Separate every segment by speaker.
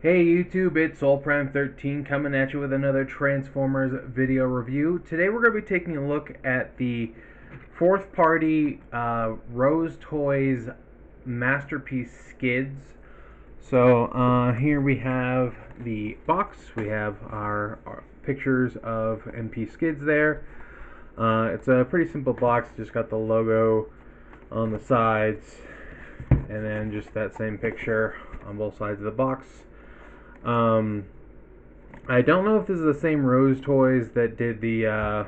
Speaker 1: Hey YouTube, it's SoulPrime13 coming at you with another Transformers video review. Today we're going to be taking a look at the fourth party Rose Toys Masterpiece Skids. So here we have the box, we have our pictures of MP Skids there. It's a pretty simple box, just got the logo on the sides and then just that same picture on both sides of the box. I don't know if this is the same Rose Toys that did the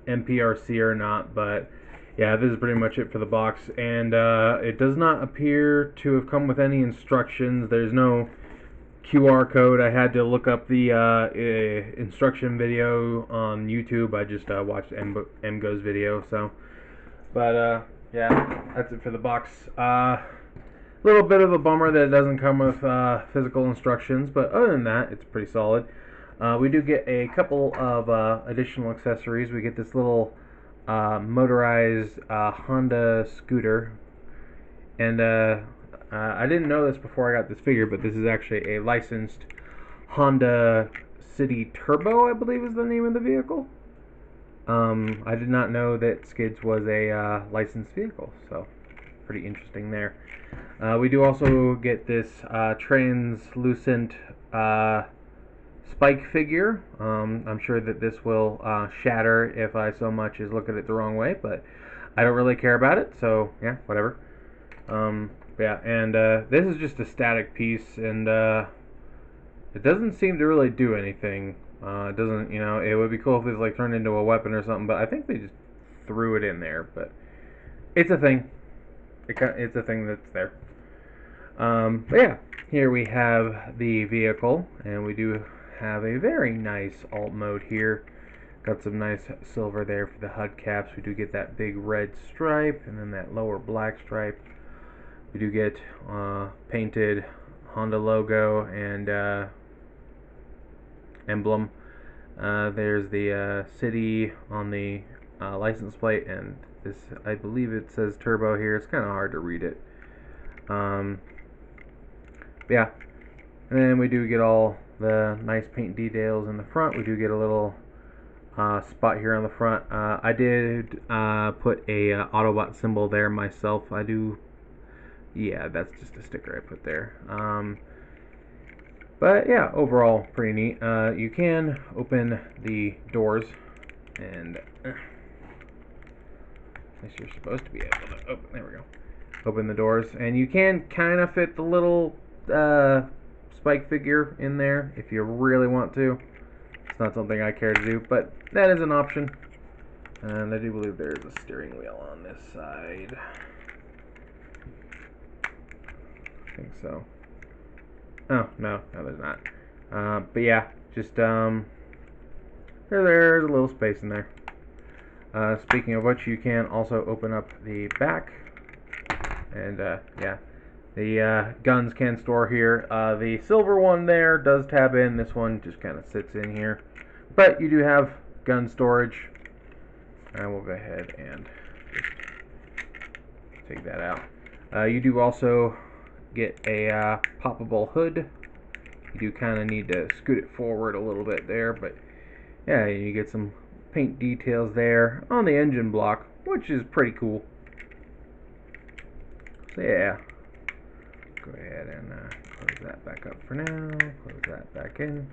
Speaker 1: MPRC or not, but yeah, this is pretty much it for the box, and it does not appear to have come with any instructions. There's no QR code. I had to look up the instruction video on YouTube. I just watched MGo's video, so, but yeah, that's it for the box. Little bit of a bummer that it doesn't come with physical instructions, but other than that, it's pretty solid. We do get a couple of additional accessories. We get this little motorized Honda scooter, and I didn't know this before I got this figure, but this is actually a licensed Honda City Turbo, I believe is the name of the vehicle. I did not know that Skids was a licensed vehicle, so pretty interesting there. We do also get this translucent spike figure. I'm sure that this will shatter if I so much as look at it the wrong way, but I don't really care about it, so yeah, whatever. Yeah, and this is just a static piece, and it doesn't seem to really do anything. It doesn't, you know, it would be cool if it was like turned into a weapon or something, but I think they just threw it in there, but it's a thing. It's a thing that's there. But yeah, here we have the vehicle, and we do have a very nice alt mode here. Got some nice silver there for the HUD caps. We do get that big red stripe, and then that lower black stripe. We do get painted Honda logo and emblem. There's the city on the license plate, and this, I believe it says turbo here. It's kind of hard to read it. Yeah, and then we do get all the nice paint details in the front. We do get a little spot here on the front. I did put a Autobot symbol there myself. Yeah, that's just a sticker I put there. But yeah, overall pretty neat. You can open the doors, and at least you're supposed to be able to open. There we go. Open the doors, and you can kind of fit the little spike figure in there if you really want to. It's not something I care to do, but that is an option. And I do believe there is a steering wheel on this side. I think so. Oh, no, there's not. But yeah, just there's a little space in there. Speaking of which, you can also open up the back, and yeah, the guns can store here. The silver one there does tab in. This one just kind of sits in here, but you do have gun storage. And we'll go ahead and just take that out. You do also get a poppable hood. You do kind of need to scoot it forward a little bit there, but yeah, you get some paint details there on the engine block, which is pretty cool. So yeah, go ahead and close that back up for now, close that back in.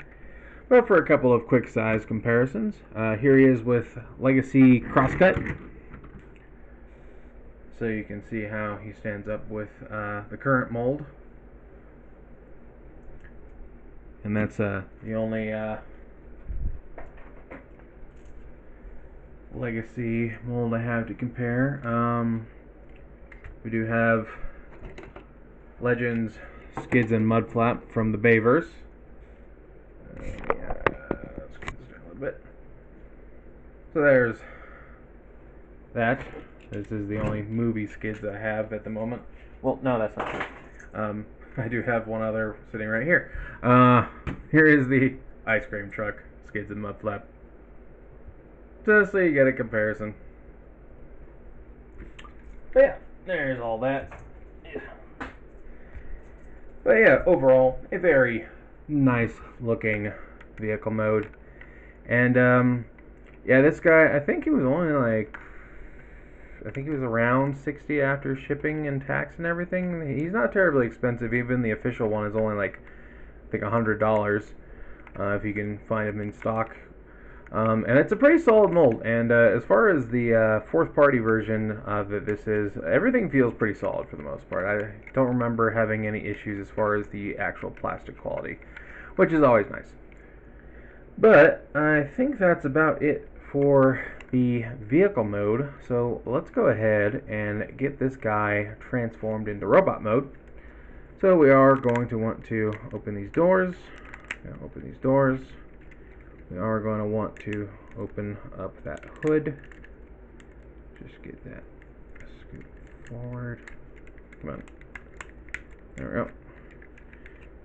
Speaker 1: But for a couple of quick size comparisons, here he is with Legacy Crosscut. So you can see how he stands up with the current mold. And that's the only Legacy mold I have to compare. We do have Legends, Skids, and Mudflap from the Bayverse. Let's get this down a little bit. So there's that. This is the only movie Skids I have at the moment. Well, no, that's not true. I do have one other sitting right here. Here is the ice cream truck, Skids and Mudflap. Just so you get a comparison. But yeah, there's all that. But yeah, overall, a very nice looking vehicle mode. And yeah, this guy, I think he was only like, I think he was around 60 after shipping and tax and everything. He's not terribly expensive. Even the official one is only like, I think $100 if you can find them in stock. And it's a pretty solid mold. And as far as the fourth party version that this is, everything feels pretty solid for the most part. I don't remember having any issues as far as the actual plastic quality, which is always nice. But I think that's about it for the vehicle mode. So let's go ahead and get this guy transformed into robot mode. So we are going to want to open these doors. Open these doors. We are going to want to open up that hood. Just get that scoot forward. Come on. There we go.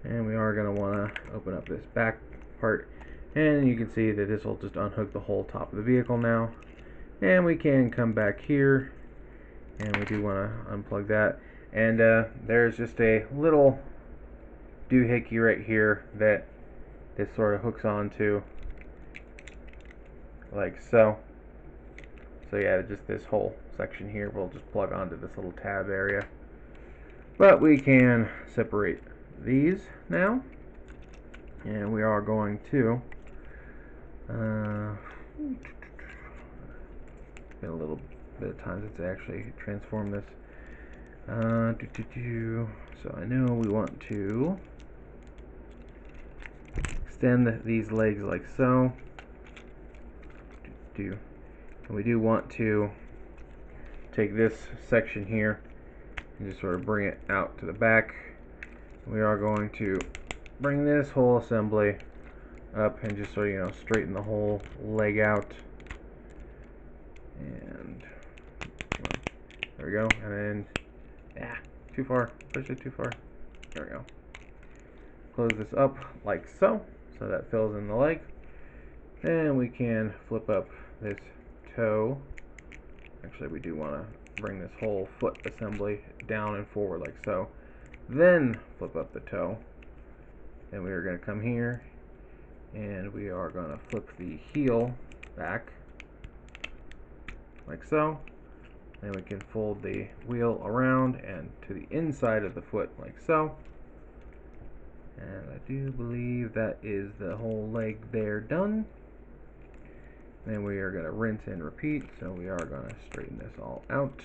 Speaker 1: And we are going to want to open up this back part. And you can see that this will just unhook the whole top of the vehicle now. And we can come back here. And we do want to unplug that. And there's just a little doohickey right here that this sort of hooks onto. Like so. So yeah, just this whole section here will just plug onto this little tab area. But we can separate these now. And we are going to get a little bit of time since I actually transform this. So I know we want to extend these legs like so. And we do want to take this section here and just sort of bring it out to the back. We are going to bring this whole assembly up and just sort of, straighten the whole leg out. And well, there we go. And then, too far. Push it too far. There we go. Close this up like so. So that fills in the leg. And we can flip up this toe. Actually, we do want to bring this whole foot assembly down and forward like so. Then flip up the toe. Then we are going to come here and we are going to flip the heel back like so. Then we can fold the wheel around and to the inside of the foot like so. And I do believe that is the whole leg there done. Then we are going to rinse and repeat. So we are going to straighten this all out.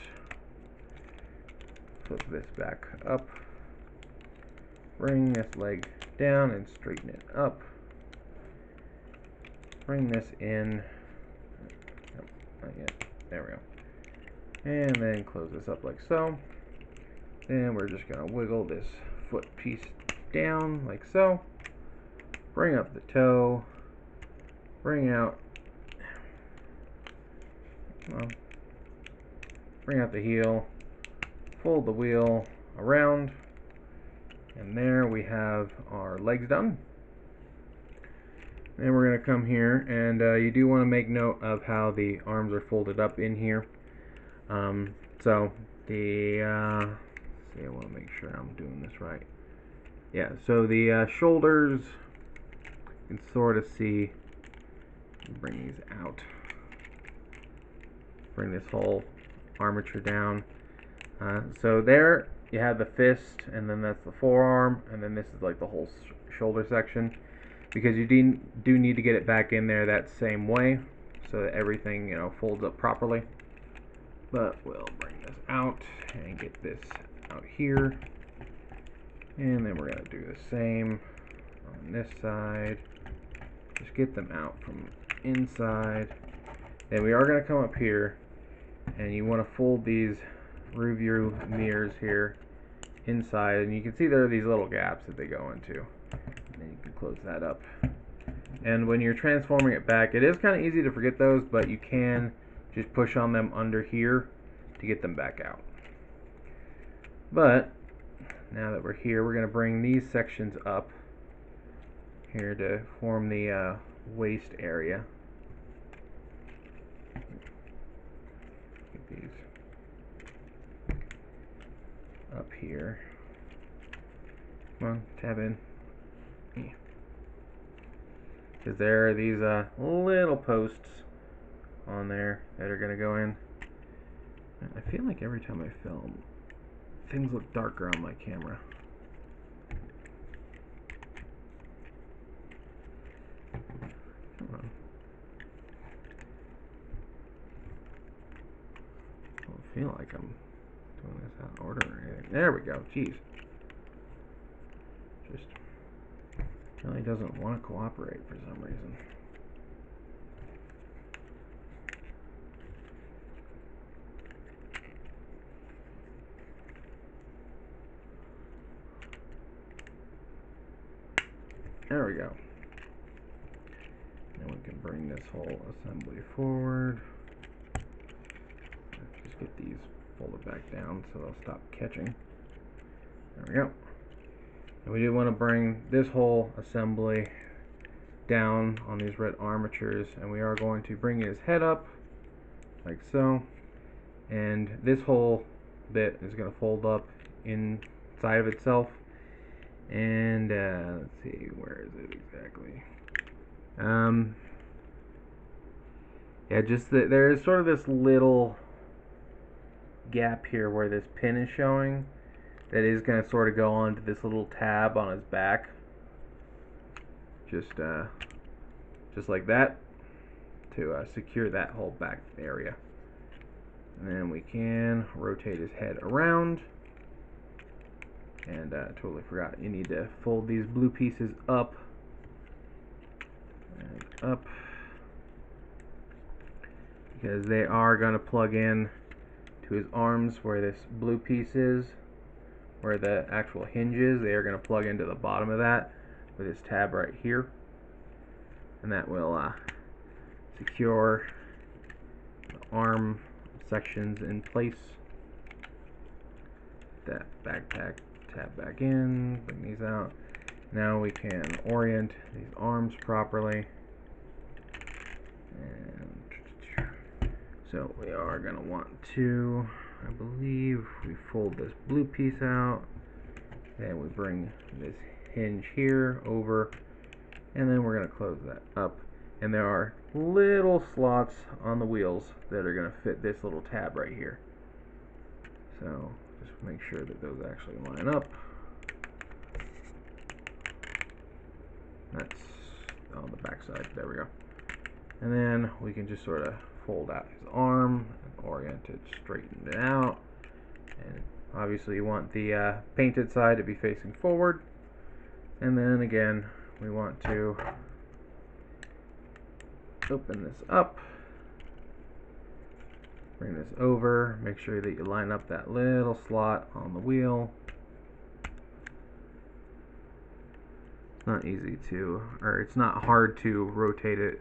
Speaker 1: Flip this back up. Bring this leg down and straighten it up. Bring this in. Nope, not yet. There we go. And then close this up like so. Then we're just going to wiggle this foot piece down like so. Bring up the toe. Bring out. Bring out the heel. Fold the wheel around. And there we have our legs done. Then we're going to come here, and you do want to make note of how the arms are folded up in here. So the see, I want to make sure I'm doing this right. Yeah, so the shoulders, you can sort of see. Bring these out. Bring this whole armature down. So there you have the fist, and then that's the forearm, and then this is like the whole shoulder section. Because you do need to get it back in there that same way, so that everything folds up properly. But we'll bring this out and get this out here, and then we're going to do the same on this side. Just get them out from inside. Then we are going to come up here, and you want to fold these rear view mirrors here inside, and you can see there are these little gaps that they go into. And then you can close that up. And when you're transforming it back, it is kind of easy to forget those, but you can just push on them under here to get them back out. But now that we're here, we're going to bring these sections up here to form the waist area. Get these up here. Come on, tab in. Because there are these little posts on there that are going to go in. I feel like every time I film, things look darker on my camera. Come on. I don't feel like I'm doing this out of order or anything. There we go. Jeez. Just really doesn't want to cooperate for some reason. There we go. Now we can bring this whole assembly forward. Just get these folded back down so they'll stop catching. There we go. And we do want to bring this whole assembly down on these red armatures, and we are going to bring his head up like so, and this whole bit is going to fold up inside of itself. And let's see, where is it exactly? Yeah, just there is sort of this little gap here where this pin is showing that is going to sort of go onto this little tab on his back, just like that, to secure that whole back area. And then we can rotate his head around. And totally forgot, you need to fold these blue pieces up and up, because they are going to plug in to his arms where this blue piece is, where the actual hinge is. They are going to plug into the bottom of that with this tab right here, and that will secure the arm sections in place. That backpack tab back in, bring these out. Now we can orient these arms properly. And so we are going to want to, I believe, we fold this blue piece out, and we bring this hinge here over, and then we're going to close that up. And there are little slots on the wheels that are going to fit this little tab right here. So just make sure that those actually line up. That's on the back side. There we go. And then we can just sort of fold out his arm and orient it, straighten it out. And obviously you want the painted side to be facing forward. And then again, we want to open this up, bring this over, make sure that you line up that little slot on the wheel. It's not easy to, or it's not hard to rotate it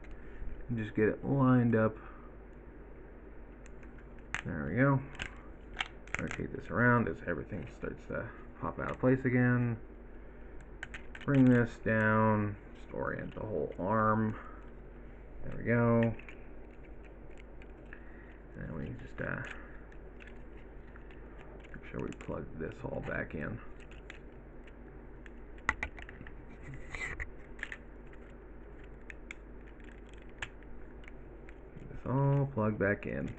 Speaker 1: and just get it lined up. There we go. Rotate this around as everything starts to pop out of place again. Bring this down, just orient the whole arm. There we go. And we just make sure we plug this all back in. This all plug back in.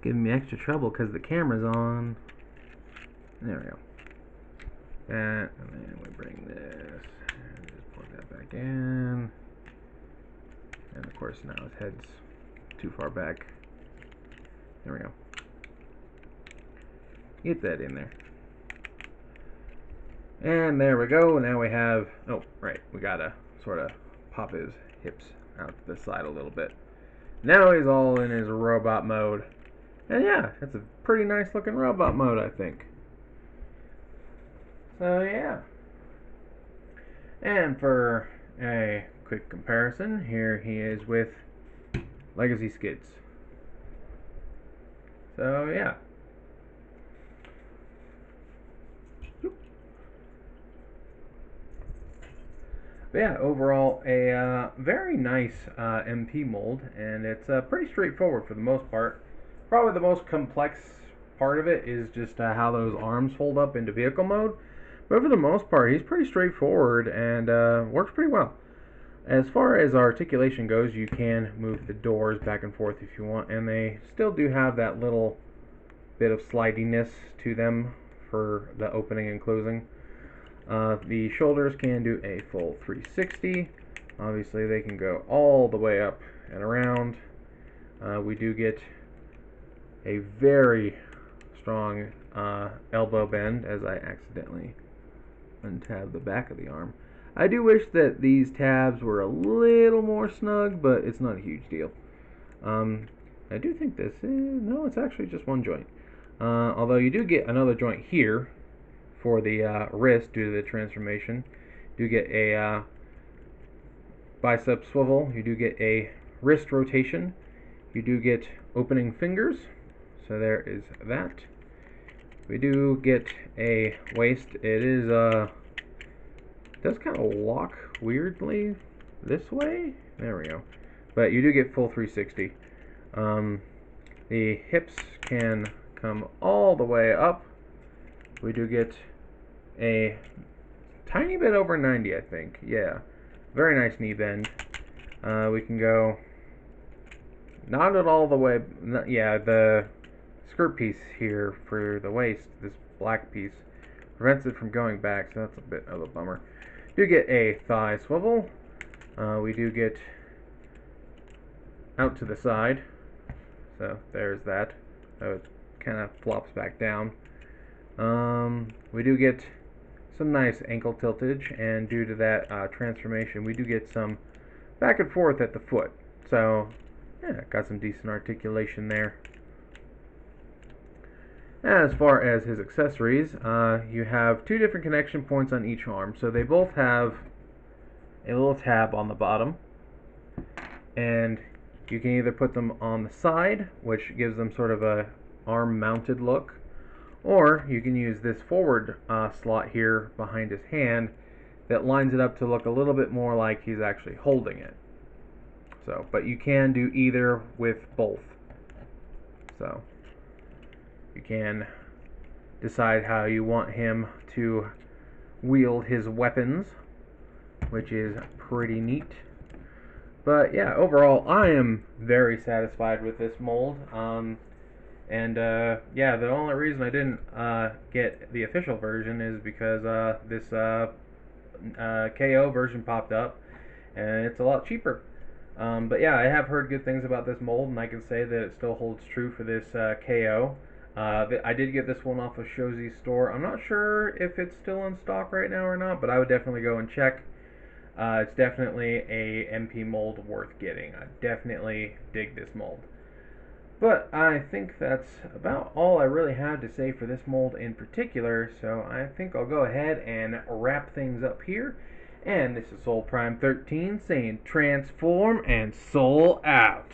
Speaker 1: Giving me extra trouble because the camera's on. There we go. That, and then we bring this and just plug that back in. And of course now his head's too far back. There we go. Get that in there. And there we go. Now we have, oh right, we gotta sort of pop his hips out to the side a little bit. Now he's all in his robot mode. And yeah, it's a pretty nice looking robot mode, I think. So yeah. And for a quick comparison, here he is with Legacy Skids. So yeah. But yeah, overall, a very nice MP mold, and it's pretty straightforward for the most part. Probably the most complex part of it is just how those arms fold up into vehicle mode. But for the most part, he's pretty straightforward and works pretty well. As far as articulation goes, you can move the doors back and forth if you want, and they still do have that little bit of slidiness to them for the opening and closing. The shoulders can do a full 360. Obviously, they can go all the way up and around. We do get a very strong elbow bend, as I accidentally untab the back of the arm. I do wish that these tabs were a little more snug, but it's not a huge deal. I do think this is, no, it's actually just one joint. Although you do get another joint here for the wrist due to the transformation. You do get a bicep swivel. You do get a wrist rotation. You do get opening fingers. So there is that. We do get a waist. It is does kind of lock weirdly this way. There we go. But you do get full 360. The hips can come all the way up. We do get a tiny bit over 90, I think. Yeah, very nice knee bend. We can go not at all the way. Yeah, the skirt piece here for the waist, this black piece, prevents it from going back, so that's a bit of a bummer. Do get a thigh swivel. We do get out to the side, so there's that. So it kind of flops back down. We do get some nice ankle tiltage, and due to that transformation, we do get some back and forth at the foot. So, yeah, got some decent articulation there. As far as his accessories, you have two different connection points on each arm. So they both have a little tab on the bottom, and you can either put them on the side, which gives them sort of a arm-mounted look, or you can use this forward slot here behind his hand that lines it up to look a little bit more like he's actually holding it. So, but you can do either with both. So you can decide how you want him to wield his weapons, which is pretty neat. But yeah, overall, I am very satisfied with this mold. Yeah, the only reason I didn't get the official version is because this KO version popped up, and it's a lot cheaper. But yeah, I have heard good things about this mold, and I can say that it still holds true for this KO. I did get this one off of Shozi's store. I'm not sure if it's still in stock right now or not, but I would definitely go and check. It's definitely a MP mold worth getting. I definitely dig this mold. But I think that's about all I really had to say for this mold in particular, so I think I'll go ahead and wrap things up here. And this is Soul Prime 13 saying transform and soul out.